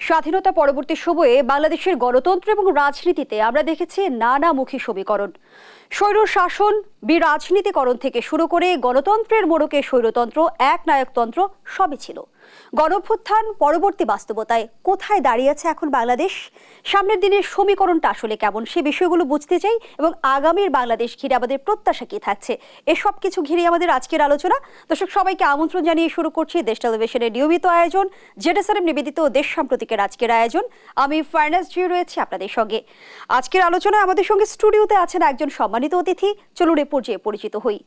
স্বাধীনতা পরবর্তী সময়ে বাংলাদেশের গণতন্ত্র এবং রাজনীতিতে আমরা দেখেছি নানামুখী সমীকরণ। স্বৈর শাসন, বিরাজনীতিকরণ থেকে শুরু করে গণতন্ত্রের মোড়কে স্বৈরতন্ত্র, একনায়কতন্ত্র সবই ছিল। গণঅভ্যুত্থান পরবর্তী বাস্তবতায় কোথায় দাঁড়িয়েছে এখন বাংলাদেশ, সামনের দিনের সমীকরণটা আসলে কেমন, সে বিষয়গুলো বুঝতে চাই এবং আগামীর বাংলাদেশ ঘিরে আমাদের প্রত্যাশা কি থাকছে, এসব কিছু ঘিরে আমাদের আজকের আলোচনা। দর্শক সবাইকে আমন্ত্রণ জানিয়ে শুরু করছি দেশ টেলিভিশনের নিয়মিত আয়োজন জেডএসআরএম নিবেদিত দেশ সাম্প্রতিকের আজকের আয়োজন। আমি ফারনাজ জি রয়েছি আপনাদের সঙ্গে। আজকের আলোচনায় আমাদের সঙ্গে স্টুডিওতে আছেন একজন সম্মানিত অতিথি। চলুন এ পর্যায়ে পরিচিত হই।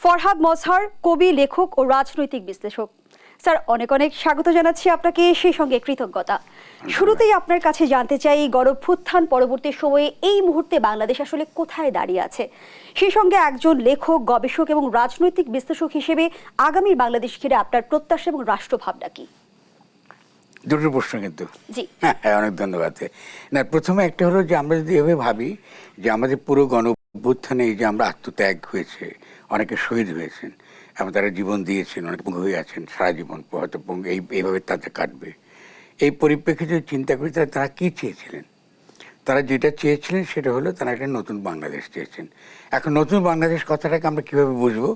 ফরহাদ মজহার, কবি, লেখক ও রাজনৈতিক বিশ্লেষক। স্যার, অনেক অনেক স্বাগত জানাচ্ছি আপনাকে, সেই সঙ্গে কৃতজ্ঞতা। শুরুতেই আপনার কাছে জানতে চাই, গণঅভ্যুত্থান পরবর্তী সময়ে এই মুহূর্তে বাংলাদেশ আসলে কোথায় দাঁড়িয়ে আছে, সেই সঙ্গে একজন লেখক, গবেষক এবং রাজনৈতিক বিশ্লেষক হিসেবে আগামীর বাংলাদেশ ঘিরে আপনার প্রত্যাশা এবং রাষ্ট্রভাবনা কি? দুটো প্রশ্ন কিন্তু। জি হ্যাঁ, অনেক ধন্যবাদ। না, প্রথমে একটা হলো যে আমরা যদি এভাবে ভাবি যে আমাদের পুরো গণঅভ্যুত্থানে এই যে আমরা আত্মত্যাগ হয়েছে, অনেকে শহীদ হয়েছেন এবং তারা জীবন দিয়েছেন, অনেক পঙ্গু হয়ে আছেন সারা জীবন, হয়তো এইভাবে তাদের কাটবে। এই পরিপ্রেক্ষিতে চিন্তা করি তারা কী চেয়েছিলেন। তারা যেটা চেয়েছিলেন সেটা হলো তারা একটা নতুন বাংলাদেশ চেয়েছেন। এখন নতুন বাংলাদেশ কথাটাকে আমরা কীভাবে বুঝবো?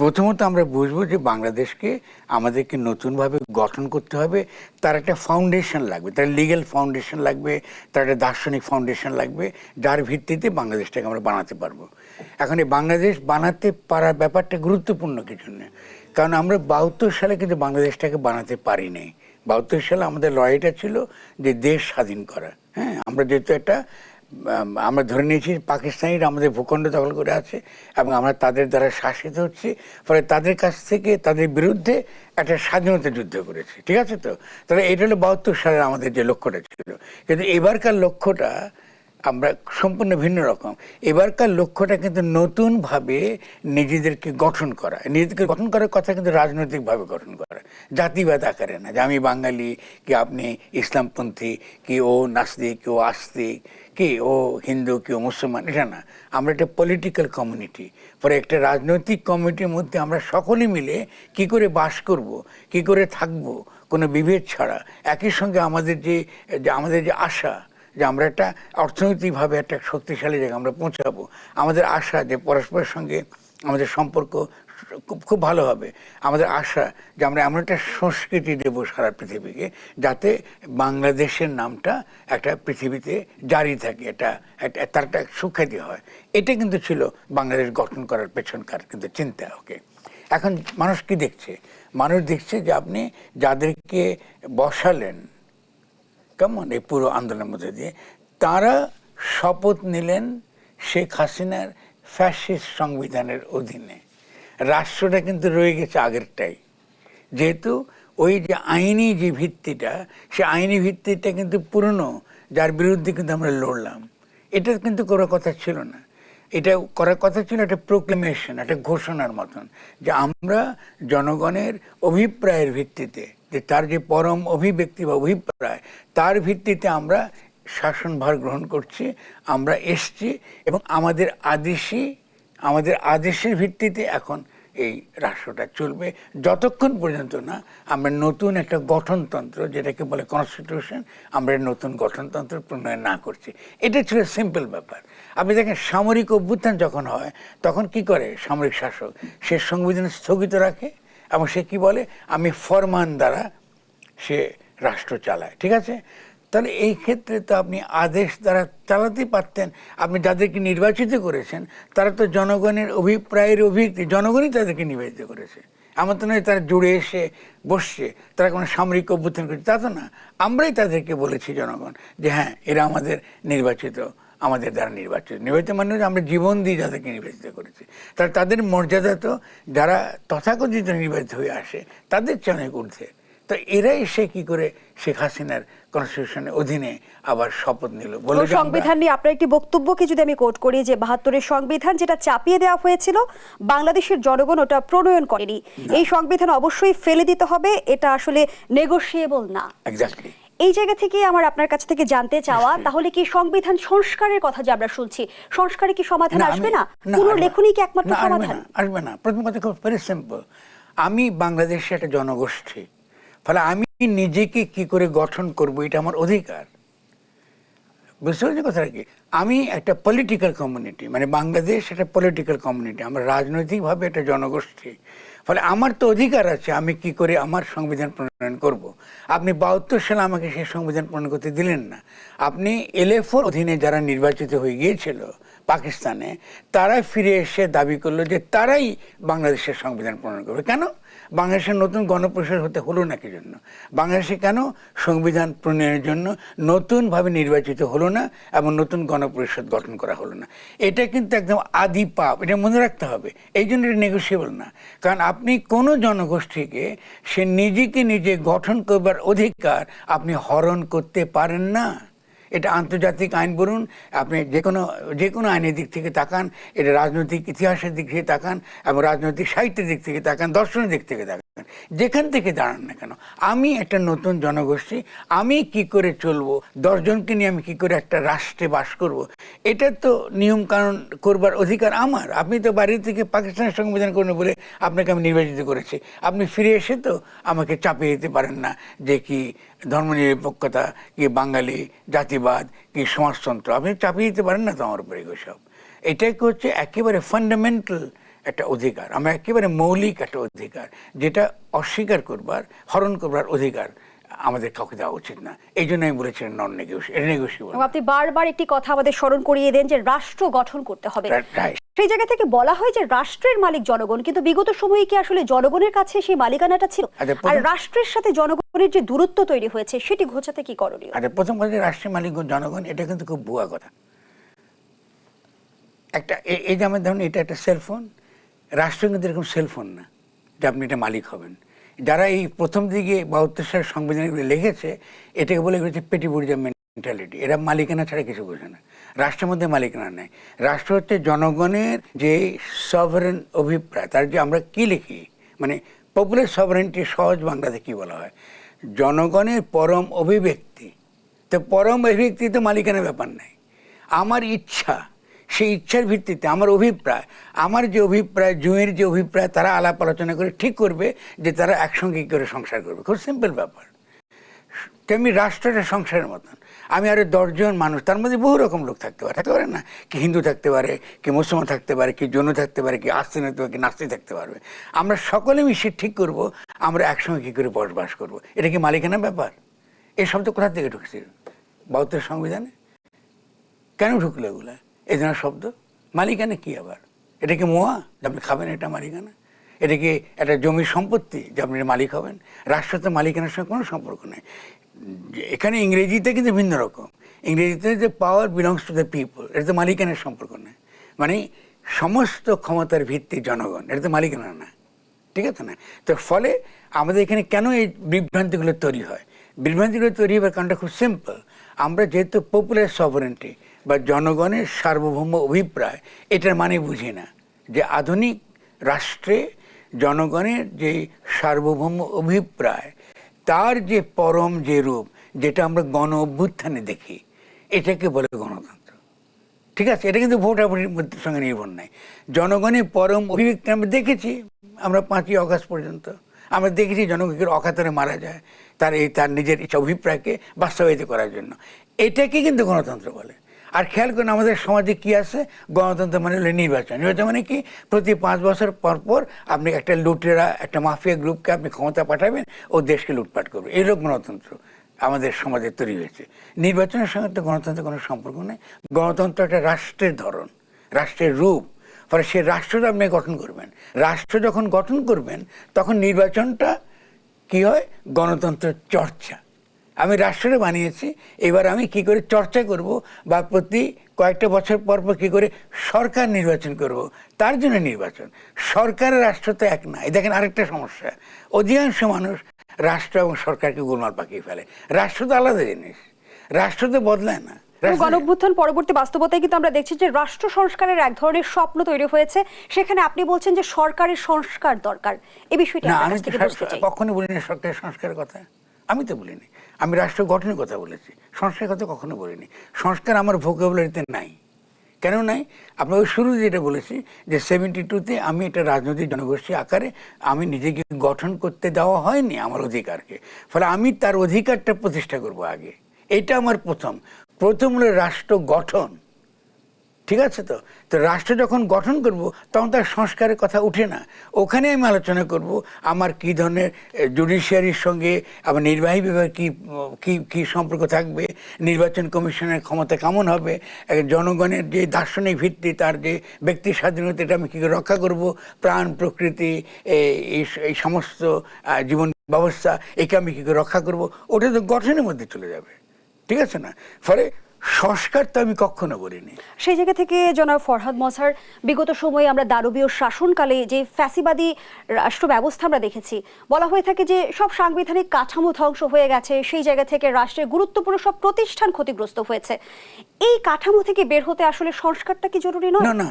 প্রথমত আমরা বুঝবো যে বাংলাদেশকে আমাদেরকে নতুনভাবে গঠন করতে হবে। তার একটা ফাউন্ডেশন লাগবে, তার লিগ্যাল ফাউন্ডেশন লাগবে, তার একটা দার্শনিক ফাউন্ডেশন লাগবে, যার ভিত্তিতে বাংলাদেশটাকে আমরা বানাতে পারবো। এখন এই বাংলাদেশ বানাতে পারার ব্যাপারটা গুরুত্বপূর্ণ কিছু না, কারণ আমরা 72 সালে কিন্তু বাংলাদেশটাকে বানাতে পারি নাই। 72 সালে আমাদের লড়াইটা ছিল যে দেশ স্বাধীন করা। হ্যাঁ, আমরা যেহেতু আমরা ধরে নিয়েছি পাকিস্তানিরা আমাদের ভূখণ্ড দখল করে আছে এবং আমরা তাদের দ্বারা শাসিত হচ্ছি, ফলে তাদের কাছ থেকে তাদের বিরুদ্ধে একটা স্বাধীনতা যুদ্ধ করেছি। ঠিক আছে? তো তাহলে এটা হলো 72 সালের আমাদের যে লক্ষ্যটা ছিল। কিন্তু এবারকার লক্ষ্যটা আমরা সম্পূর্ণ ভিন্ন রকম। এবারকার লক্ষ্যটা কিন্তু নতুনভাবে নিজেদেরকে গঠন করা। নিজেদেরকে গঠন করার কথা কিন্তু রাজনৈতিকভাবে গঠন করা, জাতিবাদ আকারে না, যে আমি বাঙালি, কি আপনি ইসলামপন্থী, কি ও নাস্তিক, কি ও আস্তিক, কি ও হিন্দু, কি ও মুসলমান, এটা না। আমরা একটা পলিটিক্যাল কমিউনিটি, পরে একটা রাজনৈতিক কমিউনিটির মধ্যে আমরা সকলে মিলে কি করে বাস করব, কি করে থাকব, কোনো বিভেদ ছাড়া। একই সঙ্গে আমাদের যে আশা যে আমরা একটা অর্থনৈতিকভাবে একটা শক্তিশালী জায়গায় আমরা পৌঁছাবো, আমাদের আশা যে পরস্পরের সঙ্গে আমাদের সম্পর্ক খুব ভালো হবে, আমাদের আশা যে আমরা এমন একটা সংস্কৃতি দেবো সারা পৃথিবীকে যাতে বাংলাদেশের নামটা একটা পৃথিবীতে জারি থাকে, তার একটা সুখ্যাতি হয়। এটা কিন্তু ছিল বাংলাদেশ গঠন করার পেছনকার কিন্তু চিন্তা। ওকে, এখন মানুষ কি দেখছে? মানুষ দেখছে যে আপনি যাদেরকে বসালেন কেমন এই পুরো আন্দোলনের মধ্যে দিয়ে, তারা শপথ নিলেন শেখ হাসিনার ফ্যাসিস্ট সংবিধানের অধীনে। রাষ্ট্রটা কিন্তু রয়ে গেছে আগেরটাই, যেহেতু ওই যে আইনি যে ভিত্তিটা, সে আইনি ভিত্তিটা কিন্তু পুরনো, যার বিরুদ্ধে কিন্তু আমরা লড়লাম। এটা কিন্তু করার কথা ছিল না। এটা করার কথা ছিল একটা প্রোক্লেমেশন, একটা ঘোষণার মতন, যে আমরা জনগণের অভিপ্রায়ের ভিত্তিতে, যে তার যে পরম অভিব্যক্তি বা অভিপ্রায়, তার ভিত্তিতে আমরা শাসনভার গ্রহণ করছি, আমরা এসছি এবং আমাদের আদেশের ভিত্তিতে এখন এই রাষ্ট্রটা চলবে, যতক্ষণ পর্যন্ত না আমরা নতুন একটা গঠনতন্ত্র, যেটাকে বলে কনস্টিটিউশন, আমরা নতুন গঠনতন্ত্র প্রণয়ন না করছি। এটা ছিল সিম্পল ব্যাপার। আপনি দেখেন, সামরিক অভ্যুত্থান যখন হয় তখন কি করে সামরিক শাসক? সে সংবিধান স্থগিত রাখে এবং সে কি বলে, আমি ফরমান দ্বারা সে রাষ্ট্র চালায়। ঠিক আছে? তাহলে এই ক্ষেত্রে তো আপনি আদেশ দ্বারা চালাতেই পারতেন। আপনি যাদেরকে নির্বাচিত করেছেন তারা তো জনগণের অভিপ্রায়ের অভিব্যক্তি, জনগণই তাদেরকে নির্বাচিত করেছে। আমার তো নয় তারা জুড়ে এসে বসছে, তারা কোনো সামরিক অভ্যুত্থান করছে, তা তো না। আমরাই তাদেরকে বলেছি জনগণ যে হ্যাঁ, এরা আমাদের নির্বাচিত, আমাদের দ্বারা নির্বাচিত মানে আমরা জীবন দিয়ে যাদেরকে নির্বাচিত করেছি। তাদের মর্যাদা তো যারা তথাকথিত নির্বাচিত হয়ে আসে তাদের চেয়ে অনেক ঊর্ধ্বে। তো এরাই এসে কি করে শেখ হাসিনার কনস্টিটিউশনের অধীনে আবার শপথ নিল। সংবিধান নিয়ে আপনার একটি বক্তব্যকে যদি আমি কোট করি, যে 72-এর সংবিধান যেটা চাপিয়ে দেওয়া হয়েছিল, বাংলাদেশের জনগণ ওটা প্রণয়ন করেনি, এই সংবিধান অবশ্যই ফেলে দিতে হবে, এটা আসলে নেগোশিয়েবল না। এক্স্যাক্টলি। এই জায়গা থেকে আমার আপনার কাছ থেকে জানতে চাওয়া, তাহলে কি সংবিধান সংস্কারের কথা যে আমরা শুনছি, সংস্কারে কি সমাধান আসবে না? পুনর্লেখনই কি একমাত্র সমাধান? আসবে না। প্রথম কথা খুব ভেরি সিম্পল। আমি বাংলাদেশে একটা জনগোষ্ঠী, ফলে আমি নিজেকে কি করে গঠন করব এটা আমার অধিকার। বুঝতে পারছি কথাটা কি? আমি একটা পলিটিক্যাল কমিউনিটি, মানে বাংলাদেশ একটা পলিটিক্যাল কমিউনিটি, আমরা রাজনৈতিকভাবে একটা জনগোষ্ঠী। ফলে আমার তো অধিকার আছে আমি কি করে আমার সংবিধান প্রণয়ন করব। আপনি 72 সালে আমাকে সেই সংবিধান প্রণয়ন করতে দিলেন না। আপনি এলএফওর অধীনে যারা নির্বাচিত হয়ে গিয়েছিল পাকিস্তানে, তারা ফিরে এসে দাবি করলো যে তারাই বাংলাদেশের সংবিধান প্রণয়ন করবে। কেন? বাংলাদেশের নতুন গণপরিষদ হতে হলো না কি জন্য? বাংলাদেশে কেন সংবিধান প্রণয়নের জন্য নতুনভাবে নির্বাচিত হলো না এবং নতুন গণপরিষদ গঠন করা হলো না? এটা কিন্তু একদম আদি পাপ, এটা মনে রাখতে হবে। এই জন্য এটা নেগোসিয়েবল না। কারণ আপনি কোনো জনগোষ্ঠীকে সে নিজেকে নিজে গঠন করবার অধিকার আপনি হরণ করতে পারেন না। এটা আন্তর্জাতিক আইন বলুন, আপনি যে কোনো আইনের দিক থেকে তাকান, এটা রাজনৈতিক ইতিহাসের দিক থেকে তাকান এবং রাজনৈতিক সাহিত্যের দিক থেকে তাকান, দর্শনের দিক থেকে তাকান, যেখান থেকে দাঁড়ান না কেন, আমি একটা নতুন জনগোষ্ঠী, আমি কি করে চলবো, 10 জনকে নিয়ে আমি কি করে একটা রাষ্ট্রে বাস করব, এটা তো নিয়ম কানুন করবার অধিকার আমার। আপনি তো বাইরে থেকে পাকিস্তানের সংবিধান করবেন বলে আপনাকে আমি নির্বাচিত করেছি, আপনি ফিরে এসে তো আমাকে চাপিয়ে দিতে পারেন না যে কি ধর্মনিরপেক্ষতা, কি বাঙালি জাতিবাদ, কি সমাজতন্ত্র, আপনি চাপিয়ে দিতে পারেন না তো আমার উপরে এগুলো সব। এটাই হচ্ছে একেবারে ফান্ডামেন্টাল একটা অধিকার, আমরা একেবারে মৌলিক একটা অধিকার, যেটা অস্বীকার করবার, হরণ করবার অধিকার আমাদের কাউকে দেওয়া উচিত না। এই জন্য আমি বলেছিলাম নন নেগোসিয়েবল। আপনি বারবার একটি কথা আমাদের স্মরণ করিয়ে দেন যে রাষ্ট্র গঠন করতে হবে। সেই জায়গা থেকে বলা হয় যে রাষ্ট্রের মালিক জনগণ, কিন্তু বিগত সময়ে কি আসলে জনগণের কাছে সেই মালিকানাটা ছিল? আর রাষ্ট্রের সাথে জনগণের যে দূরত্ব তৈরি হয়েছে সেটি ঘোচাতে কি করণীয়? প্রথম কথা, রাষ্ট্রের মালিক জনগণ, এটা কিন্তু খুব ভুয়া কথা। একটা এই যে আমার ধরুন এটা একটা সেলফোন, রাষ্ট্র কিন্তু এরকম সেলফোন না যে আপনি এটা মালিক হবেন। যারা এই প্রথম দিকে 72 সালের সংবিধানগুলো লিখেছে, এটাকে বলে গেছে পেটি বুর্জা মেন্টালিটি। এরা মালিকানা ছাড়া কিছু বোঝে না। রাষ্ট্রের মধ্যে মালিকানা নেই। রাষ্ট্র হচ্ছে জনগণের যে সভারেন অভিপ্রায়, তার যে আমরা কি লিখি, মানে পপুলার সভারেন্টি সহজ বাংলাতে কি বলা হয়, জনগণের পরম অভিব্যক্তি। তো পরম অভিব্যক্তি তো মালিকানার ব্যাপার নাই। আমার ইচ্ছা, সেই ইচ্ছার ভিত্তিতে আমার অভিপ্রায়, আমার যে অভিপ্রায়, জুঁয়ের যে অভিপ্রায়, তারা আলাপ আলোচনা করে ঠিক করবে যে তারা একসঙ্গে কী করে সংসার করবে। খুব সিম্পল ব্যাপার। তেমনি রাষ্ট্রটা সংসারের মতন। আমি আরও 10 জন মানুষ, তার মধ্যে বহু রকম লোক থাকতে পারে না? কি হিন্দু থাকতে পারে, কি মুসলমান থাকতে পারে, কি জৈন থাকতে পারে, কি আস্তিক থাকতে পারে, কি নাস্তিক থাকতে পারবে। আমরা সকলে মিশে ঠিক করব আমরা একসঙ্গে কী করে বসবাস করব। এটা কি মালিকানার ব্যাপার? এই শব্দ কোথা থেকে ঢুকছে 72 সংবিধানে? কেন ঢুকলো এগুলা এই ধরনের শব্দ? মালিকানা কি আবার? এটা কি মোয়া যে আপনি খাবেন এটা মালিকানা? এটা কি একটা জমির সম্পত্তি যে আপনি মালিক হবেন? রাষ্ট্র তো মালিকানার সঙ্গে কোনো সম্পর্ক নেই। এখানে ইংরেজিতে কিন্তু ভিন্ন রকম। ইংরেজিতে যে পাওয়ার বিলংস টু দ্য পিপল, এটা তো মালিকানার সম্পর্ক নেই। মানে সমস্ত ক্ষমতার ভিত্তি জনগণ, এটা তো মালিকানা না। ঠিক আছে না? তো ফলে আমাদের এখানে কেন এই বিভ্রান্তিগুলো তৈরি হয়? বিভ্রান্তিগুলো তৈরি হবার কারণটা খুব সিম্পল। আমরা যেহেতু পপুলার সভারেন্টি বা জনগণের সার্বভৌম অভিপ্রায়, এটার মানে বুঝি না যে আধুনিক রাষ্ট্রে জনগণের যে সার্বভৌম অভিপ্রায়, তার যে পরম যে রূপ, যেটা আমরা গণ অভ্যুত্থানে দেখি, এটাকে বলে গণতন্ত্র। ঠিক আছে? এটা কিন্তু ভোটাভুটির সঙ্গে নির্ভর নাই। জনগণের পরম অভিব্যক্তি আমরা দেখেছি। আমরা 5ই অগাস্ট পর্যন্ত আমরা দেখেছি জনগণকে অকাতরে মারা যায় তার নিজের ইচ্ছা অভিপ্রায়কে বাস্তবায়িত করার জন্য। এটাকে কিন্তু গণতন্ত্র বলে। আর খেয়াল করুন আমাদের সমাজে কি আছে, গণতন্ত্র মানে হলো নির্বাচন। নির্বাচন মানে কি, প্রতি 5 বছর পর পর আপনি একটা লুটেরা, একটা মাফিয়া গ্রুপকে আপনি ক্ষমতা পাঠাবেন, ও দেশকে লুটপাট করবে। এই লোক গণতন্ত্র আমাদের সমাজে তৈরি হয়েছে। নির্বাচনের সঙ্গে তো গণতন্ত্রের কোনো সম্পর্ক নেই। গণতন্ত্র একটা রাষ্ট্রের ধরন, রাষ্ট্রের রূপ। ফলে সে রাষ্ট্রটা আপনি গঠন করবেন। রাষ্ট্র যখন গঠন করবেন তখন নির্বাচনটা কি হয়, গণতন্ত্রের চর্চা। আমি রাষ্ট্রটা বানিয়েছি, এবার আমি কি করে চর্চা করব, বা প্রতি কয়েকটা বছর পর পর কী করে সরকার নির্বাচন করব, তার জন্য নির্বাচন। সরকারের রাষ্ট্র তো এক না। এই দেখেন আরেকটা সমস্যা, অধিকাংশ মানুষ রাষ্ট্র এবং সরকারকে গোলমাল পাকিয়ে ফেলে। রাষ্ট্র তো আলাদা জিনিস, রাষ্ট্র তো বদলায় না। গণঅভ্যুত্থান পরবর্তী বাস্তবতায় কিন্তু আমরা দেখছি যে রাষ্ট্র সংস্কারের এক ধরনের স্বপ্ন তৈরি হয়েছে। সেখানে আপনি বলছেন যে সরকারের সংস্কার দরকার। এই বিষয়টা আমি কখনো বলিনি সরকারের সংস্কারের কথা। আমি তো বলিনি। আমি রাষ্ট্র গঠনের কথা বলেছি, সংস্কারের কথা কখনো বলিনি। সংস্কার আমার ভোকাবুলারিতে নাই। কেন নাই? আপনার ওই শুরু যেটা বলেছি যে 72-তে আমি একটা রাজনৈতিক জনগোষ্ঠী আকারে আমি নিজেকে গঠন করতে দেওয়া হয়নি আমার অধিকারকে, ফলে আমি তার অধিকারটা প্রতিষ্ঠা করব আগে। এটা আমার প্রথম হলো রাষ্ট্র গঠন। ঠিক আছে? তো তো রাষ্ট্র যখন গঠন করব তখন তার সংস্কারের কথা উঠে না। ওখানে আমি আলোচনা করব আমার কি ধরনের জুডিশিয়ারির সঙ্গে আমার নির্বাহী বিভাগ কি কি কি সম্পর্ক থাকবে, নির্বাচন কমিশনের ক্ষমতা কেমন হবে, জনগণের যে দার্শনিক ভিত্তি, তার যে ব্যক্তি স্বাধীনতা, এটা আমি কী করে রক্ষা করব, প্রাণ প্রকৃতি এই সমস্ত জীবন ব্যবস্থা একে আমি কী করে রক্ষা করব, ওটা তো গঠনের মধ্যে চলে যাবে। ঠিক আছে না? ফলে সংস্কার তো আমি কখনো বলিনি। সেই জায়গা থেকে জনাব ফরহাদ মজহার, বিগত সময়ে আমরা দানবীয় শাসনকালে যে ফ্যাসিবাদী রাষ্ট্র ব্যবস্থা আমরা দেখেছি, বলা হয়ে থাকে যে সব সাংবিধানিক কাঠামো ধ্বংস হয়ে গেছে, সেই জায়গা থেকে রাষ্ট্রের গুরুত্বপূর্ণ সব প্রতিষ্ঠান ক্ষতিগ্রস্ত হয়েছে। এই কাঠামো থেকে বের হতে আসলে সংস্কারটা কি জরুরি নয়? না না,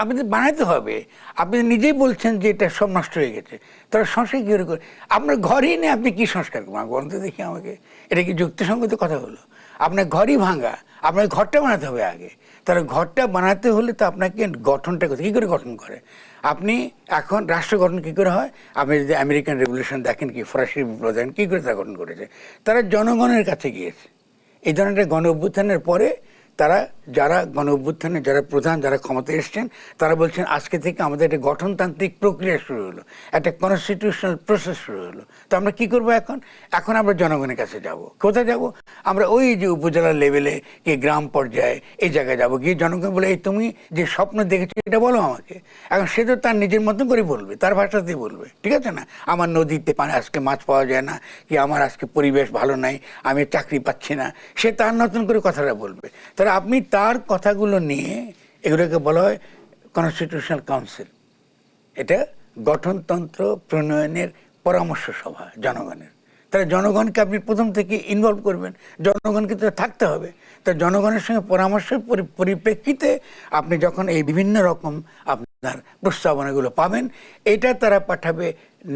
আপনাদের বানাইতে হবে। আপনি নিজেই বলছেন যে এটা সব নষ্ট হয়ে গেছে, তারা সংস্কার কী করে? আপনার ঘরেই নেই, আপনি কি সংস্কার করবেন? বলুন তো দেখি আমাকে, এটা কি যুক্তিসঙ্গত কথা হলো? আপনার ঘরই ভাঙা, আপনাকে ঘরটা বানাতে হবে আগে। তাহলে ঘরটা বানাতে হলে তো আপনাকে গঠনটা কী করে গঠন করে? আপনি এখন রাষ্ট্র গঠন কী করে হয়? আপনি যদি আমেরিকান রেভলিউশন দেখেন, কি ফরাসি বিপ্লব দেখেন, কী করে তারা গঠন করেছে? তারা জনগণের কাছে গিয়েছে। এই ধরনের গণ অভ্যুত্থানের পরে তারা যারা গণ অভ্যুত্থানে যারা প্রধান, যারা ক্ষমতায় এসছেন, তারা বলছেন আজকে থেকে আমাদের একটা গঠনতান্ত্রিক প্রক্রিয়া শুরু হলো, একটা কনস্টিটিউশনাল প্রসেস শুরু হলো। তো আমরা কী করবো এখন? এখন আমরা জনগণের কাছে যাব। কোথায় যাব? আমরা ওই যে উপজেলা লেভেলে কি গ্রাম পর্যায়ে এই জায়গায় যাব, গিয়ে জনগণ বলে, এই তুমি যে স্বপ্ন দেখেছো এটা বলো আমাকে। এখন সে তো তার নিজের মতন করে বলবে, তার ভাষাতেই বলবে। ঠিক আছে না? আমার নদীতে পানি আজকে মাছ পাওয়া যায় না, কি আমার আজকে পরিবেশ ভালো নাই, আমি চাকরি পাচ্ছি না, সে তার নতুন করে কথাটা বলবে। তাহলে আপনি তার কথাগুলো নিয়ে, এগুলোকে বলা হয় কনস্টিটিউশনাল কাউন্সিল। এটা গঠনতন্ত্র প্রণয়নের পরামর্শ সভা জনগণের। তাহলে জনগণকে আপনি প্রথম থেকে ইনভলভ করবেন, জনগণকে তো থাকতে হবে। তা জনগণের সঙ্গে পরামর্শের পরিপ্রেক্ষিতে আপনি যখন এই বিভিন্ন রকম আপনার প্রস্তাবনাগুলো পাবেন, এটা তারা পাঠাবে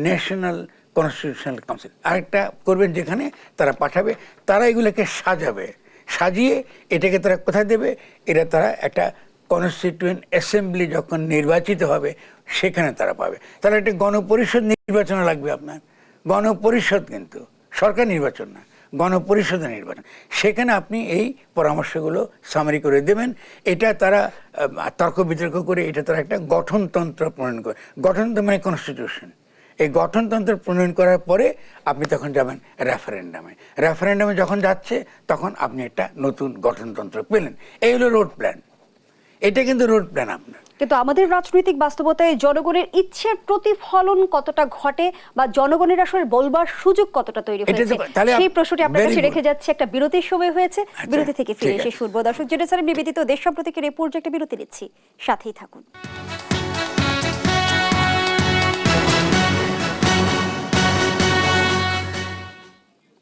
ন্যাশনাল কনস্টিটিউশনাল কাউন্সিল। আরেকটা করবেন যেখানে তারা পাঠাবে, তারা এগুলোকে সাজিয়ে এটাকে তারা কোথায় দেবে? এটা তারা একটা কনস্টিটিউয়েন্ট অ্যাসেম্বলি যখন নির্বাচিত হবে সেখানে তারা পাবে। তাহলে একটা গণপরিষদ নির্বাচন লাগবে আপনার। গণপরিষদ কিন্তু সরকার নির্বাচন না, গণপরিষদের নির্বাচন। সেখানে আপনি এই পরামর্শগুলো সামারি করে দেবেন। এটা তারা তর্ক বিতর্ক করে এটা তারা একটা গঠনতন্ত্র প্রণয়ন করে। গঠনতন্ত্র মানে কনস্টিটিউশন। এই গঠনতন্ত্র প্রণয়ন করার পরে আপনি তখন যাবেন রেফারেন্ডামে যখন যাচ্ছে তখন আপনি একটা নতুন গঠনতন্ত্র পেলেন। এই হলো রোড প্ল্যান। এটা কিন্তু রোড প্ল্যান আপনার। কিন্তু আমাদের রাজনৈতিক বাস্তবতায় জনগণের ইচ্ছের প্রতিফলন কতটা ঘটে বা জনগণের আসলে বলবার সুযোগ কতটা তৈরি হয়েছে, সেই প্রশ্নটি আপনার কাছে রেখে যাচ্ছে। একটা বিরতির সময় হয়েছে, বিরতি থেকে ফিরে এসে শুনব। দর্শক, জেনেসারের নিবেদিত দেশ সম্প্রতিকের এই পর্যায়ে একটা বিরতি নিচ্ছি, সাথেই থাকুন।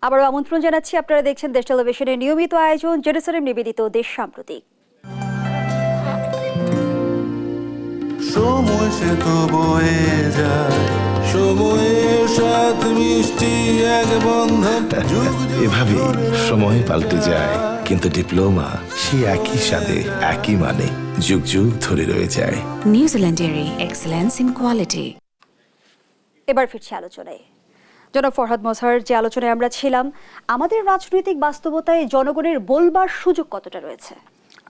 আবারও আমন্ত্রণ জানাচ্ছি, আপনারা দেখছেন দেশ টেলিভিশনের নিয়মিত আয়োজন জেরুসালেম নিবেদিত দেশ সাম্প্রতিক। সময় সে তো বয়ে যায়, সময়ের সাথে মিষ্টি এক বন্ধন। এভাবে সময় পাল্টে যায়, কিন্তু ডিপ্লোমা সে একই স্বাদে একই মানে যুগ যুগ ধরে রয়ে যায়। নিউজিল্যান্ডেরই এক্সেলেন্স ইন কোয়ালিটি। এবার ফিরছি আলোচনায়। জনাব ফরহাদ মজহার, যে আলোচনায় আমরা ছিলাম, আমাদের রাজনৈতিক বাস্তবতায় জনগণের বলবার সুযোগ কতটা রয়েছে?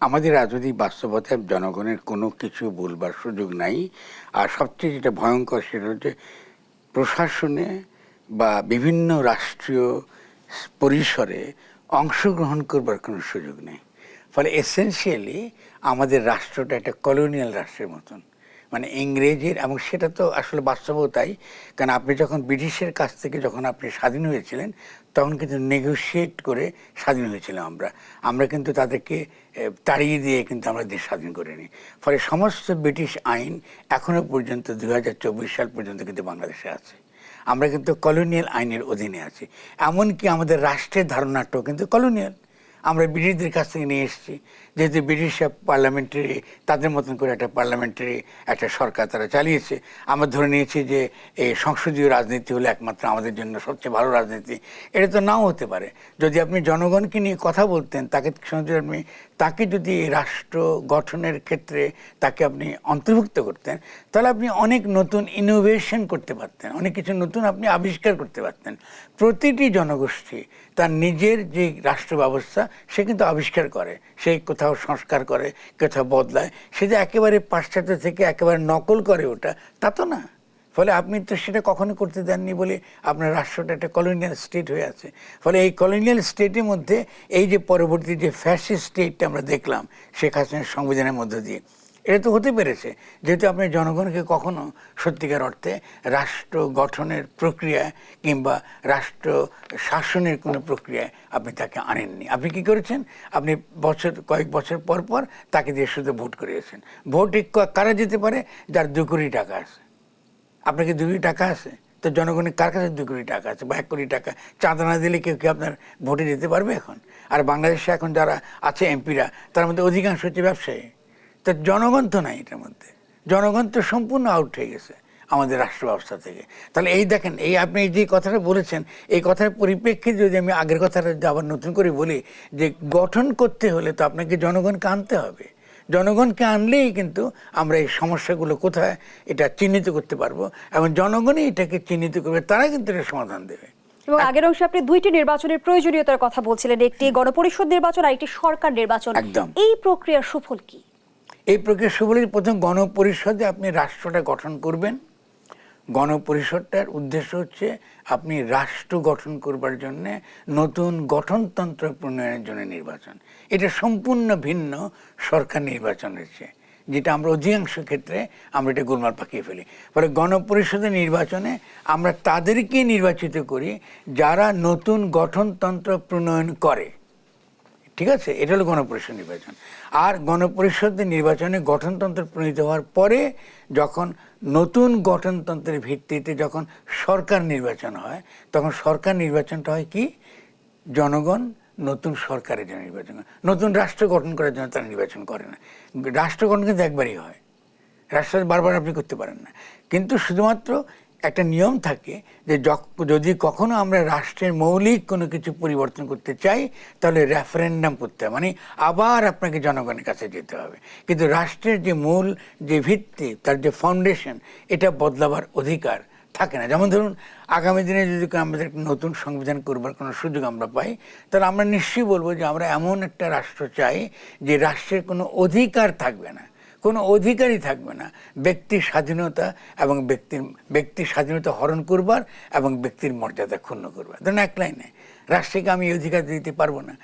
আমাদের রাজনৈতিক বাস্তবতায় জনগণের কোনো কিছু বলবার সুযোগ নাই। আর সবচেয়ে যেটা ভয়ঙ্কর সেটা হচ্ছে প্রশাসনে বা বিভিন্ন রাষ্ট্রীয় পরিসরে অংশগ্রহণ করবার কোনো সুযোগ নেই। ফলে এসেনশিয়ালি আমাদের রাষ্ট্রটা একটা কলোনিয়াল রাষ্ট্রের মতন, মানে ইংরেজের, এবং সেটা তো আসলে বাস্তবতাই। কারণ আপনি যখন ব্রিটিশের কাছ থেকে যখন আপনি স্বাধীন হয়েছিলেন তখন কিন্তু নেগোশিয়েট করে স্বাধীন হয়েছিলাম আমরা কিন্তু তাদেরকে তাড়িয়ে দিয়ে কিন্তু আমরা দেশ স্বাধীন করে নিই। ফলে সমস্ত ব্রিটিশ আইন এখনও পর্যন্ত 2024 সাল পর্যন্ত কিন্তু বাংলাদেশে আছে। আমরা কিন্তু কলোনিয়াল আইনের অধীনে আছি। এমনকি আমাদের রাষ্ট্রের ধারণাটাও কিন্তু কলোনিয়াল, আমরা ব্রিটিশদের কাছ থেকে নিয়ে এসেছি। যেহেতু ব্রিটিশরা পার্লামেন্টারি তাদের মতন করে একটা পার্লামেন্টারি একটা সরকার তারা চালিয়েছে, আমরা ধরে নিয়েছি যে এই সংসদীয় রাজনীতি হলো একমাত্র আমাদের জন্য সবচেয়ে ভালো রাজনীতি। এটা তো নাও হতে পারে। যদি আপনি জনগণকে নিয়ে কথা বলতেন, তাকে যদি রাষ্ট্র গঠনের ক্ষেত্রে তাকে আপনি অন্তর্ভুক্ত করতেন, তাহলে আপনি অনেক নতুন ইনোভেশন করতে পারতেন, অনেক কিছু নতুন আপনি আবিষ্কার করতে পারতেন। প্রতিটি জনগোষ্ঠী তার নিজের যে রাষ্ট্র ব্যবস্থা সে কিন্তু আবিষ্কার করে, সে কোথাও সংস্কার করে, কোথাও বদলায়। সে যে একেবারে পাশ্চাত্য থেকে একেবারে নকল করে ওটা, তা তো না। ফলে আপনি তো সেটা কখনো করতে দেননি বলে আপনার রাষ্ট্রটা একটা কলোনিয়াল স্টেট হয়ে আছে। ফলে এই কলোনিয়াল স্টেটের মধ্যে এই যে পরবর্তী যে ফ্যাসিস্ট স্টেটটা আমরা দেখলাম শেখ হাসিনার সংবিধানের মধ্য দিয়ে, এটা তো হতে পেরেছে যেহেতু আপনি জনগণকে কখনো সত্যিকার অর্থে রাষ্ট্র গঠনের প্রক্রিয়া কিংবা রাষ্ট্র শাসনের কোনো প্রক্রিয়ায় আপনি তাকে আনেননি। আপনি কি করেছেন? আপনি কয়েক বছর পর পর তাকে দিয়ে শুধু ভোট করিয়েছেন। ভোটে কারা যেতে পারে? যার 2 কোটি টাকা আছে। আপনাকে 2 কোটি টাকা আছে, তো জনগণের কার কাছে 2 কোটি টাকা আছে বা 1 কোটি টাকা? চাঁদা না দিলে কেউ কি আপনার ভোটে যেতে পারবে এখন? আর বাংলাদেশে এখন যারা আছে এমপিরা, তার মধ্যে অধিকাংশ হচ্ছে ব্যবসায়ী। তো জনগণ তো নাই এটার মধ্যে, জনগণ তো সম্পূর্ণ আউট হয়ে গেছে আমাদের রাষ্ট্র ব্যবস্থা থেকে। তাহলে এই দেখেন, এই আপনি যে কথাটা বলেছেন, এই কথার পরিপ্রেক্ষিতে যদি আমি আগের কথাটা আবার নতুন করে বলি, যে গঠন করতে হলে তো আপনাকে জনগণকে আনতে হবে। জনগণকে আনলেই কিন্তু আমরা এই সমস্যাগুলো কোথায় এটা চিহ্নিত করতে পারবো, এবং জনগণই এটাকে চিহ্নিত করবে, তারা কিন্তু এটা সমাধান দেবে। এবং আগের অংশে আপনি 2টি নির্বাচনের প্রয়োজনীয়তার কথা বলছিলেন, একটি গণপরিষদ নির্বাচন আর একটি সরকার নির্বাচন। একদম। এই প্রক্রিয়ার সুফল কি? এই প্রক্রিয়া সুফলের প্রথম গণপরিষদে আপনি রাষ্ট্রটা গঠন করবেন। গণপরিষদটার উদ্দেশ্য হচ্ছে আপনি রাষ্ট্র গঠন করবার জন্যে নতুন গঠনতন্ত্র প্রণয়নের জন্য নির্বাচন। এটা সম্পূর্ণ ভিন্ন সরকার নির্বাচনের চেয়ে, যেটা আমরা অধিকাংশ ক্ষেত্রে আমরা এটা গোলমাল পাকিয়ে ফেলি। ফলে গণপরিষদের নির্বাচনে আমরা তাদেরকে নির্বাচিত করি যারা নতুন গঠনতন্ত্র প্রণয়ন করে। ঠিক আছে, এটা হলো গণপরিষদ নির্বাচন। আর গণপরিষদের নির্বাচনে গঠনতন্ত্র প্রণীত হওয়ার পরে যখন নতুন গঠনতন্ত্রের ভিত্তিতে যখন সরকার নির্বাচন হয়, তখন সরকার নির্বাচনটা হয় কি? জনগণ নতুন সরকারের জন্য নির্বাচন করে, নতুন রাষ্ট্র গঠন করার জন্য তারা নির্বাচন করে না। রাষ্ট্র গঠন কিন্তু একবারই হয়, রাষ্ট্র বারবার আপনি করতে পারেন না। কিন্তু শুধুমাত্র একটা নিয়ম থাকে যে যদি কখনো আমরা রাষ্ট্রের মৌলিক কোনো কিছু পরিবর্তন করতে চাই, তাহলে রেফারেন্ডাম করতে হবে, মানে আবার আপনাকে জনগণের কাছে যেতে হবে। কিন্তু রাষ্ট্রের যে মূল যে ভিত্তি, তার যে ফাউন্ডেশন, এটা বদলাবার অধিকার থাকে না। যেমন ধরুন, আগামী দিনে যদি আমাদের নতুন সংবিধান করবার কোনো সুযোগ আমরা পাই, তাহলে আমরা নিশ্চয়ই বলবো যে আমরা এমন একটা রাষ্ট্র চাই যে রাষ্ট্রের কোনো অধিকার থাকবে না, কোনো অধিকারই থাকবে না ব্যক্তির স্বাধীনতা এবং ব্যক্তির স্বাধীনতা হরণ করবার এবং ব্যক্তির মর্যাদা ক্ষুণ্ণ করবার। ধরুন এক লাইনে, রাষ্ট্রকে আমি এই অধিকার দিতে পারবো না।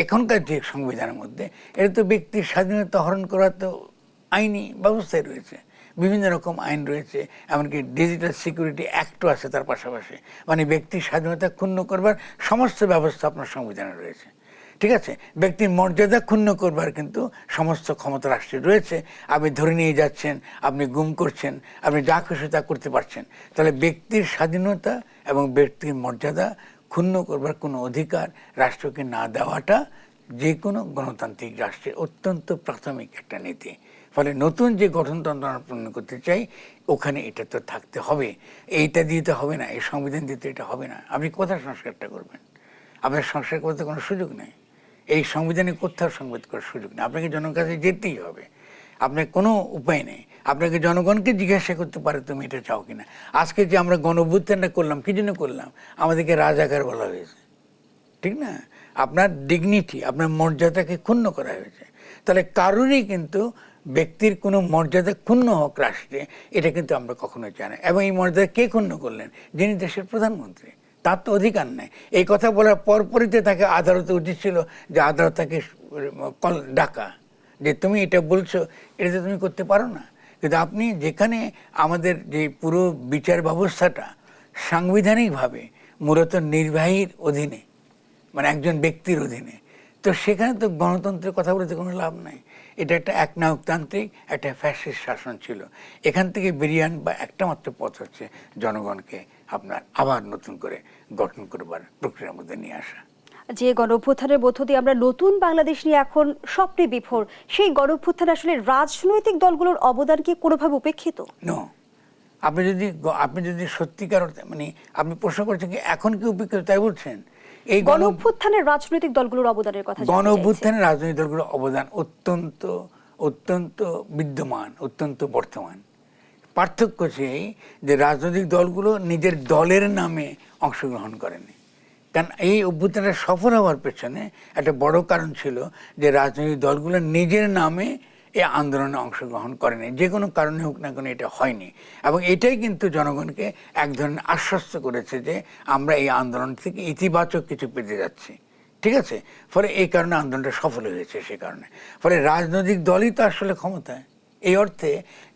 এখনকার যে সংবিধানের মধ্যে এটা তো ব্যক্তির স্বাধীনতা হরণ করার তো আইনি ব্যবস্থায় রয়েছে, বিভিন্ন রকম আইন রয়েছে, এমনকি ডিজিটাল সিকিউরিটি অ্যাক্টও আছে তার পাশাপাশি। মানে ব্যক্তির স্বাধীনতা ক্ষুণ্ণ করবার সমস্ত ব্যবস্থা আপনার সংবিধানে রয়েছে। ঠিক আছে, ব্যক্তির মর্যাদা ক্ষুণ্ণ করবার কিন্তু সমস্ত ক্ষমতা রাষ্ট্রের রয়েছে। আপনি ধরে নিয়ে যাচ্ছেন, আপনি গুম করছেন, আপনি যা খুশি তা করতে পারছেন। তাহলে ব্যক্তির স্বাধীনতা এবং ব্যক্তির মর্যাদা ক্ষুণ্ণ করবার কোনো অধিকার রাষ্ট্রকে না দেওয়াটা যে কোনো গণতান্ত্রিক রাষ্ট্রের অত্যন্ত প্রাথমিক একটা নীতি। ফলে নতুন যে গঠনতন্ত্র আমরা প্রণয়ন করতে চাই, ওখানে এটা তো থাকতে হবে। এইটা দিতে হবে না, এই সংবিধান দিতে এটা হবে না। আপনি কোথায় সংস্কারটা করবেন? আপনার সংস্কার করতে কোনো সুযোগ নেই, এই সংবিধানে কোথাও সংবাদ করার সুযোগ নেই। আপনাকে জনগণের কাছে যেতেই হবে, আপনার কোনো উপায় নেই। আপনাকে জনগণকে জিজ্ঞাসা করতে পারে তুমি এটা চাও কিনা। আজকে যে আমরা গণঅভ্যুত্থানটা করলাম, কি জন্য করলাম? আমাদেরকে রাজাকার বলা হয়েছে, ঠিক না? আপনার ডিগনিটি, আপনার মর্যাদাকে ক্ষুণ্ণ করা হয়েছে। তাহলে কারোরই কিন্তু ব্যক্তির কোনো মর্যাদা ক্ষুণ্ণ হোক রাষ্ট্রে, এটা কিন্তু আমরা কখনোই চাই না। এবং এই মর্যাদা কে ক্ষুণ্ণ করলেন? যিনি দেশের প্রধানমন্ত্রী, তার তো অধিকার নেই। এই কথা বলার পরপরইতে তাকে আদালতে উচিত ছিল যে আদালত তাকে ডাকা, যে তুমি এটা বলছো, এটা তো তুমি করতে পারো না। কিন্তু আপনি যেখানে আমাদের যে পুরো বিচার ব্যবস্থাটা সাংবিধানিকভাবে মূলত নির্বাহীর অধীনে, মানে একজন ব্যক্তির অধীনে, তো সেখানে তো গণতন্ত্রের কথা বলতে কোনো লাভ নাই। এটা একটা একনায়কতান্ত্রিক একটা ফ্যাসিস্ট শাসন ছিল। এখান থেকে বেরিয়ে আনবা একটা মাত্র পথ হচ্ছে জনগণকে আপনার আবার নতুন করে গঠন করবার প্রক্রিয়ার মধ্যে নিয়ে আসা। যে গণ অভ্যুত্থানের মধ্য দিয়ে আমরা নতুন বাংলাদেশ নিয়ে এখন স্বপ্নে বিভোর, সেই গণ অভ্যুত্থানে আসলে রাজনৈতিক দলগুলোর অবদান কি কোনোভাবে উপেক্ষিত? নো, আপনি যদি সত্যিকার মানে আপনি প্রশ্ন করছেন কি এখন কি উপেক্ষিত তাই বলছেন? এই গণ অভ্যুত্থানের রাজনৈতিক দলগুলোর অবদানের কথা গণ অভ্যুত্থানের রাজনৈতিক দলগুলোর অবদান অত্যন্ত অত্যন্ত বিদ্যমান, অত্যন্ত বর্তমান। পার্থক্য সেই যে রাজনৈতিক দলগুলো নিজের দলের নামে অংশগ্রহণ করেনি। কারণ এই অভ্যুত্থানটা সফল হওয়ার পেছনে একটা বড় কারণ ছিল যে রাজনৈতিক দলগুলো নিজের নামে এই আন্দোলনে অংশগ্রহণ করেনি, যে কোনো কারণে হোক না কেন এটা হয়নি। এবং এটাই কিন্তু জনগণকে এক ধরনের আশ্বস্ত করেছে যে আমরা এই আন্দোলন থেকে ইতিবাচক কিছু পেতে যাচ্ছি, ঠিক আছে। ফলে এই কারণে আন্দোলনটা সফল হয়েছে। সে কারণে ফলে রাজনৈতিক দলই তো আসলে ক্ষমতায়, এই অর্থে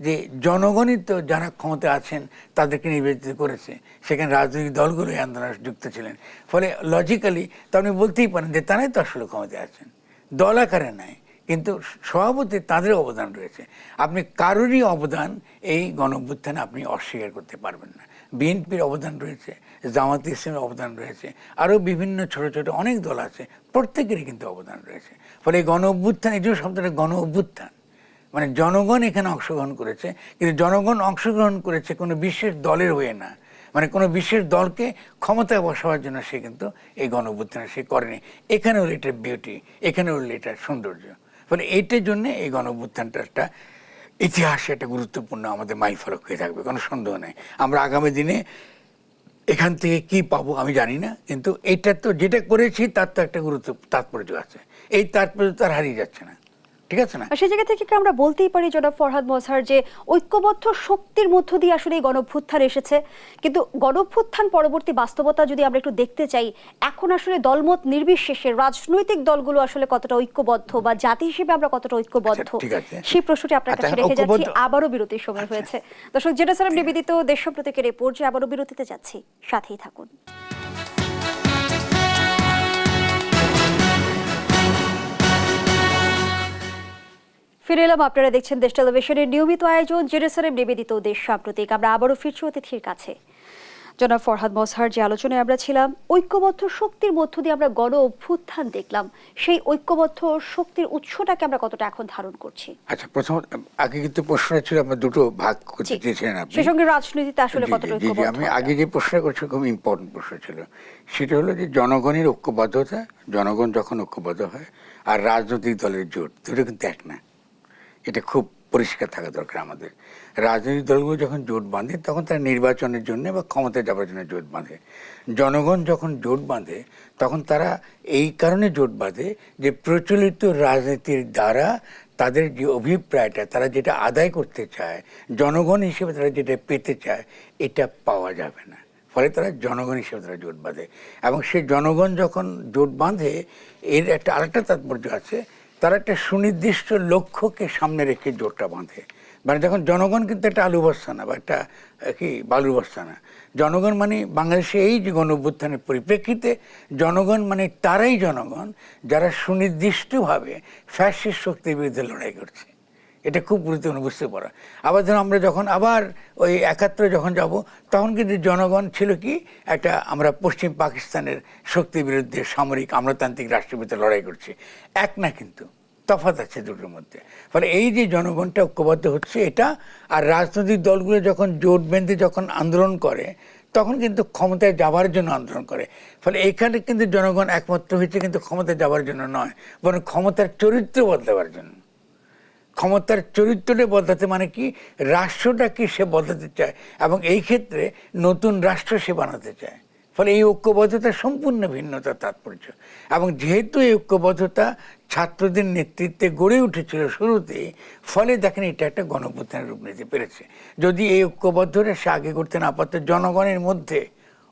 যে জনগণই তো যারা ক্ষমতা আছেন তাদেরকে নির্বাচিত করেছে, সেখানে রাজনৈতিক দলগুলো এই আন্দোলনে যুক্ত ছিলেন। ফলে লজিক্যালি তো আপনি বলতেই পারেন যে তারাই তো আসলে ক্ষমতায় আছেন, দল আকারে নাই, কিন্তু সভাপতি তাদের অবদান রয়েছে। আপনি কারোরই অবদান এই গণ অভ্যুত্থানে আপনি অস্বীকার করতে পারবেন না। বিএনপির অবদান রয়েছে, জামাতে ইসলামের অবদান রয়েছে, আরও বিভিন্ন ছোট ছোট অনেক দল আছে, প্রত্যেকেরই কিন্তু অবদান রয়েছে। ফলে এই গণ অভ্যুত্থান, এই যে শব্দটা গণ অভ্যুত্থান মানে জনগণ এখানে অংশগ্রহণ করেছে, কিন্তু জনগণ অংশগ্রহণ করেছে কোনো বিশেষ দলের হয়ে না, মানে কোনো বিশেষ দলকে ক্ষমতায় বসাবার জন্য সে কিন্তু এই গণ অভ্যুত্থান সে করেনি। এখানে হলো এটার বিউটি, এখানে হলো এটার সৌন্দর্য। ফলে এইটার জন্য এই গণ অভ্যুত্থানটা একটা ইতিহাসে একটা গুরুত্বপূর্ণ আমাদের মাইলফলক হয়ে থাকবে, কোনো সন্দেহ নেই। আমরা আগামী দিনে এখান থেকে কি পাবো আমি জানি না, কিন্তু এইটা তো যেটা করেছি তার তো একটা তাৎপর্য আছে, এই তাৎপর্য তার হারিয়ে যাচ্ছে না, ঠিক আছে না? সেই জায়গা থেকে আমরা বলতেই পারি জনাব ফরহাদ মজহার যে ঐক্যবদ্ধ শক্তির মধ্য দিয়ে আসলে এই গণঅভ্যুত্থান এসেছে। কিন্তু গণঅভ্যুত্থান পরবর্তী বাস্তবতা যদি আমরা একটু দেখতে চাই, এখন আসলে দলমত নির্বিশেষে রাজনৈতিক দলগুলো আসলে কতটা ঐক্যবদ্ধ বা জাতি হিসেবে আমরা কতটা ঐক্যবদ্ধ, সেই প্রশ্নটি আপনার কাছে রেখে যাচ্ছি। আবারও বিরতির সময় হয়েছে। দর্শক, জেরুজালেম নিবেদিত দেশ সম্প্রতিকের এই পর্যায়ে আবারও বিরতিতে যাচ্ছি, সাথেই থাকুন। ফিরে এলাম, আপনারা দেখছেন দেশ টেলিভিশনের নিয়মিত আয়োজন জেরুজালেম নিবেদিত দেশ সাম্প্রতিক। আমরা আবারও ফিরছি অতিথির কাছে। জনাব ফরহাদ মজহার, যে আলোচনায় আমরা ছিলাম, ঐক্যবদ্ধ শক্তির মধ্য দিয়ে আমরা গণ অভ্যুত্থান দেখলাম, সেই ঐক্যবদ্ধ শক্তির উৎসটাকে আমরা কতটা এখন ধারণ করছি? আচ্ছা, প্রথম আগে কিন্তু প্রশ্নটা ছিল আমরা দুটো ভাগ করতে চেয়েছিলেন আপনি, সেই সঙ্গে রাজনীতিতে আসলে কতটা ঐক্যবদ্ধ। আমি আগে যে প্রশ্ন করছি খুব ইম্পর্টেন্ট প্রশ্ন ছিল, সেটা হলো যে জনগণের ঐক্যবদ্ধতা, জনগণ যখন ঐক্যবদ্ধ হয় আর রাজনৈতিক দলের জোট, দুটো কিন্তু এক না। এটা খুব পরিষ্কার থাকা দরকার আমাদের। রাজনৈতিক দলগুলো যখন জোট বাঁধে তখন তারা নির্বাচনের জন্য বা ক্ষমতায় যাওয়ার জন্য জোট বাঁধে। জনগণ যখন জোট বাঁধে তখন তারা এই কারণে জোট বাঁধে যে প্রচলিত রাজনীতির দ্বারা তাদের যে অভিপ্রায়টা, তারা যেটা আদায় করতে চায়, জনগণ হিসেবে তারা যেটা পেতে চায়, এটা পাওয়া যাবে না। ফলে তারা জনগণ হিসেবে তারা জোট বাঁধে। এবং সেই জনগণ যখন জোট বাঁধে, এর একটা আরেকটা তাৎপর্য আছে, তারা একটা সুনির্দিষ্ট লক্ষ্যকে সামনে রেখে জোটটা বাঁধে। মানে যখন জনগণ কিন্তু একটা আলু বস্তা না বা একটা কি বালুর বস্তা না, জনগণ মানে বাংলাদেশে এই যে গণ অভ্যুত্থানের পরিপ্রেক্ষিতে জনগণ মানে তারাই জনগণ যারা সুনির্দিষ্টভাবে ফ্যাসিস্ট শক্তির বিরুদ্ধে লড়াই করছে। এটা খুব গুরুত্বপূর্ণ বুঝতে পারা। আবার ধরুন আমরা যখন আবার ওই ৭১ যখন যাব, তখন কিন্তু জনগণ ছিল কি একটা আমরা পশ্চিম পাকিস্তানের শক্তির বিরুদ্ধে সামরিক আমলাতান্ত্রিক রাষ্ট্রের বিরুদ্ধে লড়াই করছি। এক না, কিন্তু তফাৎ আছে দুটোর মধ্যে। ফলে এই যে জনগণটা ঐক্যবদ্ধ হচ্ছে এটা, আর রাজনৈতিক দলগুলো যখন জোট বেঁধে যখন আন্দোলন করে তখন কিন্তু ক্ষমতায় যাওয়ার জন্য আন্দোলন করে। ফলে এখানে কিন্তু জনগণ একমাত্র হয়েছে কিন্তু ক্ষমতায় যাওয়ার জন্য নয়, বরং ক্ষমতার চরিত্র বদলাবার জন্য। ক্ষমতার চরিত্রটা বদলাতে মানে কি, রাষ্ট্রটাকে সে বদলাতে চায় এবং এই ক্ষেত্রে নতুন রাষ্ট্র সে বানাতে চায়। ফলে এই ঐক্যবদ্ধতা সম্পূর্ণ ভিন্নতার তাৎপর্য। এবং যেহেতু এই ঐক্যবদ্ধতা ছাত্রদের নেতৃত্বে গড়ে উঠেছিল শুরুতেই, ফলে দেখেন এটা একটা গণঅভ্যুত্থানের রূপ নিতে পেরেছে। যদি এই ঐক্যবদ্ধতা সে আগে করতে না পারত, জনগণের মধ্যে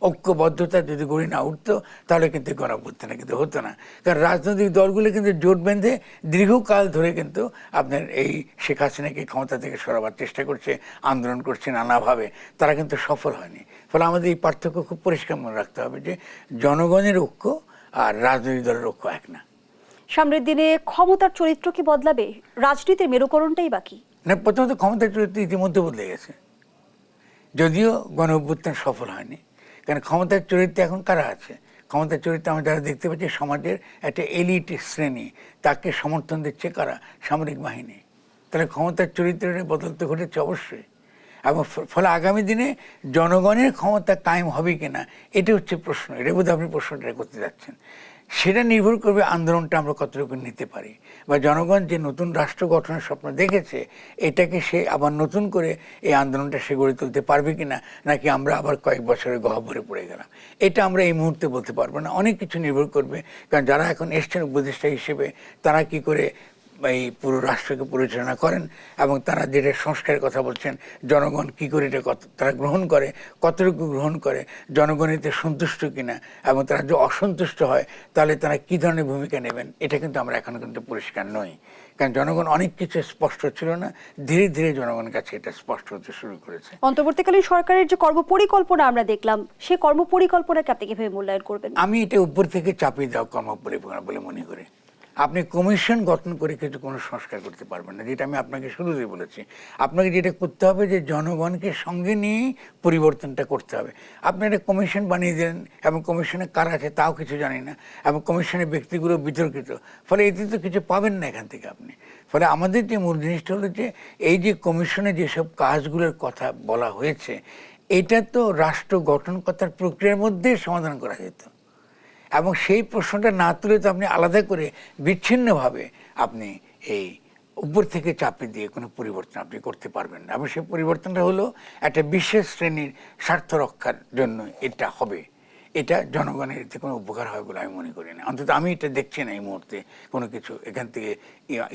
ঐক্যবদ্ধতা যদি গড়ে না উঠতো, তাহলে কিন্তু গণঅভ্যুত্থান কিন্তু হতো না। কারণ রাজনৈতিক দলগুলো কিন্তু জোট বেঁধে দীর্ঘকাল ধরে কিন্তু আপনার এই শেখ হাসিনাকে ক্ষমতা থেকে সরাবার চেষ্টা করছে, আন্দোলন করছে নানাভাবে, তারা কিন্তু সফল হয়নি। ফলে আমাদের এই পার্থক্য খুব পরিষ্কার মনে রাখতে হবে যে জনগণের ঐক্য আর রাজনৈতিক দলের ঐক্য এক না। সামনের দিনে ক্ষমতার চরিত্র কি বদলাবে? রাজনীতির মেরুকরণটাই বাকি না, প্রথমত ক্ষমতার চরিত্র ইতিমধ্যে বদলে গেছে, যদিও গণ অভ্যুত্থান সফল হয়নি। কারণ ক্ষমতার চরিত্রে এখন কারা আছে? ক্ষমতার চরিত্রে আমরা যারা দেখতে পাচ্ছি সমাজের একটা এলিট শ্রেণী, তাকে সমর্থন দিচ্ছে কারা? সামরিক বাহিনী। তাহলে ক্ষমতার চরিত্রের বদল তো ঘটেছে অবশ্যই। এবং ফলে আগামী দিনে জনগণের ক্ষমতা কায়েম হবে কিনা এটা হচ্ছে প্রশ্ন। এটা বোধহয় আপনি প্রশ্নটা করতে যাচ্ছেন। সেটা নির্ভর করবে আন্দোলনটা আমরা কতটুকু নিতে পারি, বা জনগণ যে নতুন রাষ্ট্র গঠনের স্বপ্ন দেখেছে এটাকে সে আবার নতুন করে এই আন্দোলনটা সে গড়ে তুলতে পারবে কিনা, নাকি আমরা আবার কয়েক বছরের গহ্বরে পড়ে গেলাম, এটা আমরা এই মুহূর্তে বলতে পারবো না। অনেক কিছু নির্ভর করবে, কারণ যারা এখন এসছেন উপদেষ্টা হিসেবে তারা কি করে এই পুরো রাষ্ট্রকে পরিচালনা করেন, এবং তারা যেটা সংস্কারের কথা বলছেন জনগণ কি করে এটা তারা গ্রহণ করে, কতটুকু গ্রহণ করে, জনগণ এতে সন্তুষ্ট কিনা, এবং তারা যদি অসন্তুষ্ট হয় তাহলে তারা কি ধরনের ভূমিকা নেবেন, এটা কিন্তু আমরা এখনো কিন্তু পরিষ্কার নই। কারণ জনগণ অনেক কিছু স্পষ্ট ছিল না, ধীরে ধীরে জনগণের কাছে এটা স্পষ্ট হতে শুরু করেছে। অন্তর্বর্তীকালীন সরকারের যে কর্মপরিকল্পনা আমরা দেখলাম, সেই কর্মপরিকল্পনাকে আপনি কিভাবে মূল্যায়ন করবেন? আমি এটা উপর থেকে চাপিয়ে দেওয়া কর্মপরিকল্পনা বলে মনে করি। আপনি কমিশন গঠন করে কিছু কোনো সংস্কার করতে পারবেন না, যেটা আমি আপনাকে শুরুতেই বলেছি। আপনাকে যেটা করতে হবে যে জনগণকে সঙ্গে নিয়েই পরিবর্তনটা করতে হবে। আপনি একটা কমিশন বানিয়ে দিলেন এবং কমিশনে কারা আছে তাও কিছু জানি না, এবং কমিশনের ব্যক্তিগুলো বিতর্কিত, ফলে এতে তো কিছু পাবেন না এখান থেকে আপনি। ফলে আমাদের যে মূল জিনিসটা হলো যে এই যে কমিশনে যেসব কাজগুলোর কথা বলা হয়েছে এটা তো রাষ্ট্র গঠনকর্তার প্রক্রিয়ার মধ্যে সমাধান করা যেত, এবং সেই প্রশ্নটা না তুলে তো আপনি আলাদা করে বিচ্ছিন্নভাবে আপনি এই উপর থেকে চাপিয়ে দিয়ে কোনো পরিবর্তন আপনি করতে পারবেন না। এবং সেই পরিবর্তনটা হলো একটা বিশেষ শ্রেণীর স্বার্থ রক্ষার জন্য এটা হবে, এটা জনগণের এতে কোনো উপকার হবে বলে আমি মনে করি না। অন্তত আমি এটা দেখছি না এই মুহূর্তে কোনো কিছু এখান থেকে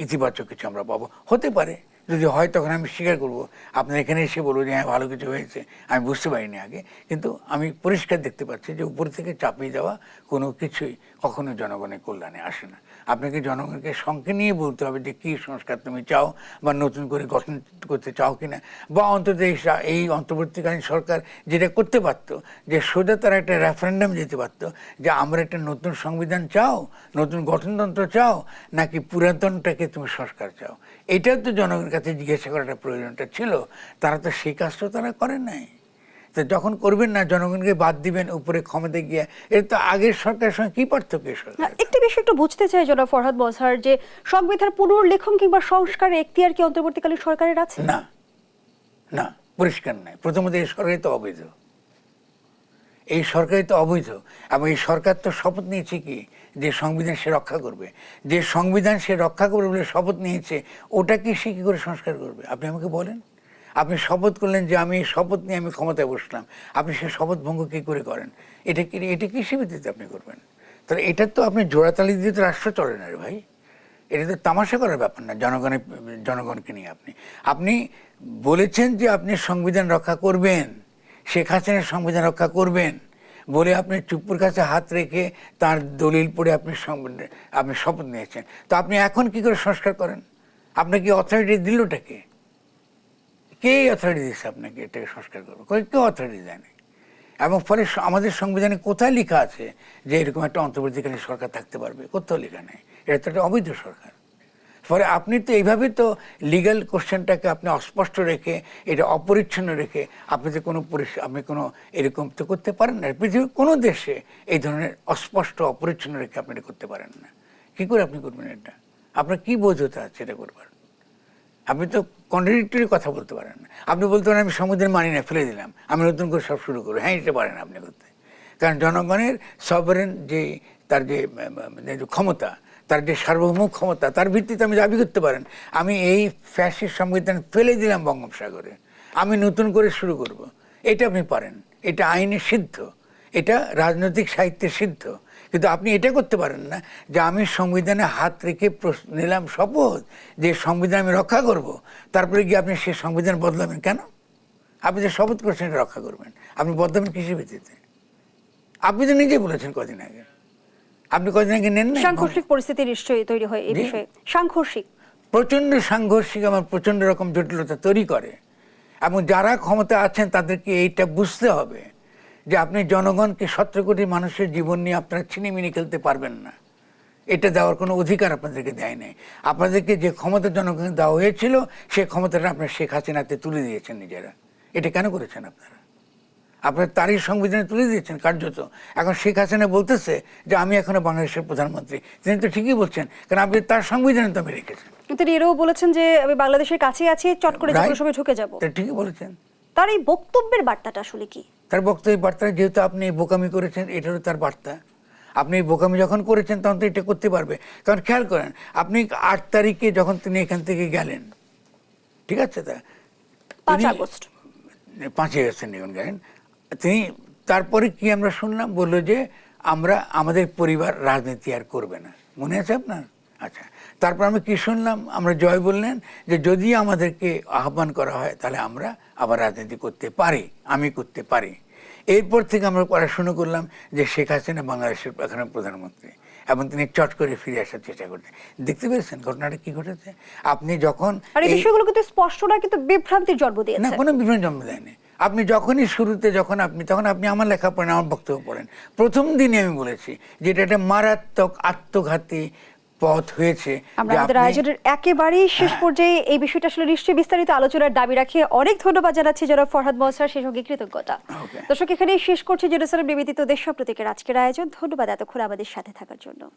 ইতিবাচক কিছু আমরা পাবো। হতে পারে, যদি হয় তখন আমি স্বীকার করবো, আপনার এখানে এসে বলবো যে হ্যাঁ ভালো কিছু হয়েছে, আমি বুঝতে পারিনি আগে। কিন্তু আমি পরিষ্কার দেখতে পাচ্ছি যে উপর থেকে চাপিয়ে দেওয়া কোনো কিছুই কখনো জনগণের কল্যাণে আসে না। আপনাকে জনগণকে সঙ্গে নিয়ে বলতে হবে যে কী সংস্কার তুমি চাও, বা নতুন করে গঠন করতে চাও কিনা, বা অন্তত এই অন্তর্বর্তীকালীন সরকার যেটা করতে পারতো যে সোজা তারা একটা রেফারেন্ডাম যেতে পারতো যে আমরা একটা নতুন সংবিধান চাও, নতুন গঠনতন্ত্র চাও, নাকি পুরাতনটাকে তুমি সংস্কার চাও। এটাও তো জনগণের কাছে জিজ্ঞাসা করাটা প্রয়োজনটা ছিল। তারা তো সেই কাজটা তারা করে নাই। তো যখন করবেন না, জনগণকে বাদ দিবেন উপরে ক্ষমতা গিয়ে, এর তো আগের সরকারের সঙ্গে কি পার্থক্য? একটি বিষয় একটু বুঝতে চাই জনাব ফরহাদ মজহার, যে সংবিধান পুনর্লেখন কিংবা সংস্কারের এখতিয়ার কি অন্তর্বর্তীকালীন সরকারের আছে? না, না, পরিষ্কার নাই। প্রথমত এই সরকারই তো অবৈধ, এই সরকারই তো অবৈধ। এবং এই সরকার তো শপথ নিয়েছে কি যে সংবিধান সে রক্ষা করবে। যে সংবিধান সে রক্ষা করবে বলে শপথ নিয়েছে, ওটাকে সে কী করে সংস্কার করবে? আপনি আমাকে বলেন। আপনি শপথ করলেন যে আমি শপথ নিয়ে আমি ক্ষমতায় বসলাম, আপনি সে শপথ ভঙ্গ কী করে করেন? এটা কিসের ভিত্তিতে আপনি করবেন? তাহলে এটা তো আপনি জোড়াতালি দিয়ে তো রাষ্ট্র চলে না রে ভাই। এটা তো তামাশা করার ব্যাপার না। জনগণকে নিয়ে আপনি বলেছেন যে আপনি সংবিধান রক্ষা করবেন, শেখ হাসিনার সংবিধান রক্ষা করবেন বলে আপনি চুপুর কাছে হাত রেখে তার দলিল পড়ে আপনি শপথ নিয়েছেন। তো আপনি এখন কি করে সংস্কার করেন? আপনাকে অথরিটি দিলটাকে? কে অথরিটি দিচ্ছে আপনাকে এটাকে সংস্কার করবে? কেউ অথরিটি দেয়নি। এবং ফলে আমাদের সংবিধানে কোথায় লেখা আছে যে এরকম একটা অন্তর্বর্তীকালীন সরকার থাকতে পারবে? কোথাও লেখা নেই। এটা তো একটা অবৈধ সরকার। ফলে আপনি তো এইভাবে তো লিগ্যাল কোশ্চেনটাকে আপনি অস্পষ্ট রেখে, এটা অপরিচ্ছন্ন রেখে আপনি তো আপনি কোনো এরকম তো করতে পারেন না। পৃথিবীর কোনো দেশে এই ধরনের অস্পষ্ট অপরিচ্ছন্ন রেখে আপনি এটা করতে পারেন না। কী করে আপনি করবেন এটা? আপনার কী বোঝতে আছে এটা করবার? আপনি তো কন্ট্রাডিক্টরি কথা বলতে পারেন না। আপনি বলতে পারেন আমি সংবিধান মানি না, ফেলে দিলাম, আমি নতুন করে সব শুরু করবো। হ্যাঁ, এটা পারেন আপনি করতে। কারণ জনগণের সভারেন যে তার যে ক্ষমতা, তার যে সার্বভৌম ক্ষমতা, তার ভিত্তিতে আমি দাবি করতে পারেন আমি এই ফ্যাসিস্ট সংবিধান ফেলে দিলাম বঙ্গোপসাগরে, আমি নতুন করে শুরু করব। এটা আপনি পারেন, এটা আইনে সিদ্ধ, এটা রাজনৈতিক সাহিত্যে সিদ্ধ। কিন্তু আপনি এটা করতে পারেন না যে আমি সংবিধানে হাত রেখে নিলাম শপথ যে সংবিধান আমি রক্ষা করব, তারপরে গিয়ে আপনি সেই সংবিধান বদলাবেন কেন? আপনি যে শপথ করছেন এটা রক্ষা করবেন, আপনি বদলাবেন কিসের ভিত্তিতে? আপনি তো নিজে বলেছেন কদিন আগে, আপনি কদিন আগে নেন না। সাংঘর্ষিক পরিস্থিতি নিশ্চয়ই তৈরি হয় এই বিষয়ে। সাংঘর্ষিক, প্রচন্ড সাংঘর্ষিক, আমার প্রচন্ড রকম জটিলতা তৈরি করে। এবং যারা ক্ষমতা আছেন তাদেরকে এইটা বুঝতে হবে যে আপনি জনগণকে 17 কোটি মানুষের জীবন নিয়ে আপনারা ছিনিমিনি খেলতে পারবেন না। এটা দেওয়ার কোনো অধিকার আপনাদেরকে দেয় নাই। আপনাদেরকে যে ক্ষমতা জনগণকে দেওয়া হয়েছিল সেই ক্ষমতাটা আপনার শেখ হাসিনাতে তুলে দিয়েছেন নিজেরা। এটা কেন করেছেন আপনারা? আপনার তারই সংবিধানে তুলে দিয়েছেন কার্যত। এখন শেখ হাসিনা বলতেছে যে আমি এখনো বাংলাদেশের প্রধানমন্ত্রী, তিনি তো ঠিকই বলছেন, কারণ আপনি তার সংবিধানে তো আমি রেখেছেন। কিন্তু এরও বলেছেন যে আমি বাংলাদেশের কাছেই আছি, চট করে যে কোনো সময় ঢুকে যাব। তা ঠিকই বলেছেন। তার এই বক্তব্যের বার্তাটা আসলে কি? তার বক্তব্যের বার্তা, যেহেতু আপনি এই বোকামি করেছেন, এটারও তার বার্তা। আপনি এই বোকামি যখন করেছেন তখন তো এটা করতে পারবে। কারণ খেয়াল করেন, আপনি 8 তারিখে যখন তিনি এখান থেকে গেলেন, ঠিক আছে, তা 5 আগস্ট 5 আগস্ট যখন গেলেন তিনি, তারপরে কি আমরা শুনলাম, বললো যে আমরা আমাদের পরিবার রাজনীতি আর করবে না। মনে আছে আপনার? আচ্ছা, তারপর আমরা কি শুনলাম, আমরা জয় বললেন যে যদি আমাদেরকে আহ্বান করা হয় তাহলে আমরা আবার রাজনীতি করতে পারি, আমি করতে পারি। এরপর থেকে আমরা পড়াশুনো করলাম যে শেখ হাসিনা বাংলাদেশের এখন প্রধানমন্ত্রী, এবং তিনি চট করে ফিরে আসার চেষ্টা করতেন। দেখতে পেয়েছেন ঘটনাটা কি ঘটেছে? আপনি যখন আর এই বিষয়গুলো কিন্তু স্পষ্ট না, কিন্তু বিভ্রান্তির জন্ম না, দিয়েছে। কোনো বিভ্রান্তি জন্ম দেয়নি। আপনি যখনই শুরুতে তখন আপনি আমার লেখা পড়েন, আমার বক্তব্য পড়েন, প্রথম দিনই আমি বলেছি যে এটা একটা মারাত্মক আত্মঘাতী পথ হয়েছে। আমরা যে আমাদের আপনি- আয়োজনের একেবারেই শেষ পর্যায়ে এই বিষয়টা আসলে নিশ্চয়ই বিস্তারিত আলোচনার দাবি রাখে। অনেক ধন্যবাদ জানাচ্ছি জনাব ফরহাদ মোয়াজ্জেম, সেই সঙ্গে কৃতজ্ঞতা। Okay. দর্শক, এখানেই শেষ করছি জেরুসালেম নিবেদিত দেশ প্রতীকের আজকের আয়োজন। ধন্যবাদ এতক্ষণ আমাদের সাথে থাকার জন্য।